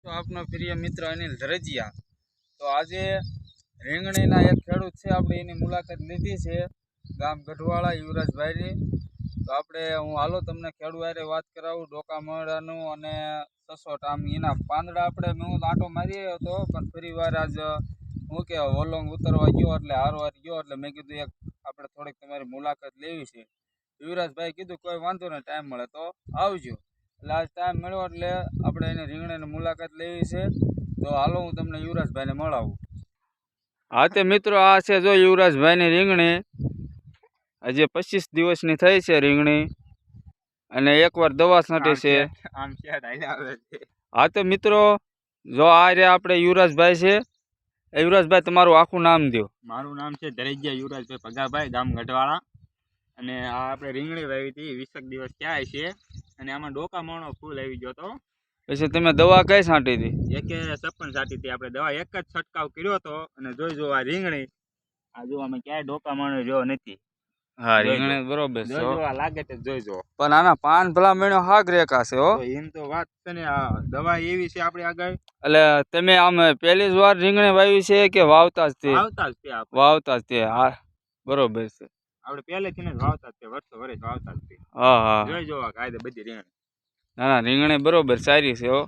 તો આપનો પ્રિય મિત્ર અનિલ ધરજીયા. તો આજે રીંગણીના એક ખેડૂત છે, આપણે એની મુલાકાત લીધી છે, ગામ ગઢવાળા યુવરાજભાઈની. તો આપણે હું હાલો તમને ખેડૂત હારે વાત કરાવું ડોકા મળાનું અને સસોટ. આમ એના પાંદડા આપણે હું આંટો મારી આવ્યો હતો, પણ ફરી વાર આજ હું કે વલોંગ ઉતરવા ગયો એટલે હારવાર ગયો એટલે મેં કીધું એક આપણે થોડીક તમારી મુલાકાત લેવી છે. યુવરાજભાઈ કીધું કોઈ વાંધો નહીં, ટાઈમ મળે તો આવજો. એટલે આજ ટાઈમ મળ્યો એટલે આપણે એની રીંગણીની મુલાકાત લેવી છે. તો હાલો હું તમને યુવરાજભાઈને મળાવું. હા તે મિત્રો, આ છે જો યુવરાજભાઈની રીંગણી. હજી 25 દિવસની થઈ છે રીંગણી, અને એકવાર દવા છાંટી છે. હા તો મિત્રો, જો આ રે આપણે યુવરાજભાઈ છે. યુવરાજભાઈ તમારું આખું નામ દો. મારું નામ છે ધરજીયા યુવરાજભાઈ ભગાભાઈ, ગામ ગઢવાળા. અને આ આપણે રીંગણી વાવી હતી, 20 દિવસ થયા છે, અને આમાં ડોકા માણો ફૂલ આવી ગયો હતો. પછી તમે દવા કઈ છાંટી હતી? એકે 56 છાંટી હતી આપણે દવા, એક જ છંટકાવ કર્યો હતો. અને જોઈ જો આ રીંગણી, આ જો અમે ક્યાંય ડોકા માણો રહ્યો નથી. હા, રીંગણી બરોબર છે. જોઈ જો આ લાગે તો જોઈ જો. પણ આના પાન ભલા મેણો હાગ રેખા છે હો. એમ તો વાત છે ને, આ દવા એવી છે આપણી આગળ. એટલે તમે આમ પહેલી જ વાર રીંગણી વાવી છે કે વાવતા જ તે? વાવતા જ તે. હા બરોબર છે. આપણે પહેલેથી જ વાવતા જ તે, વર્ષો વર્ષ વાવતા જ તે. હા હા, જોઈ જો આ કાયદે બધી રીંગણી. ના ના, રીંગણી બરોબર સારી છે હો.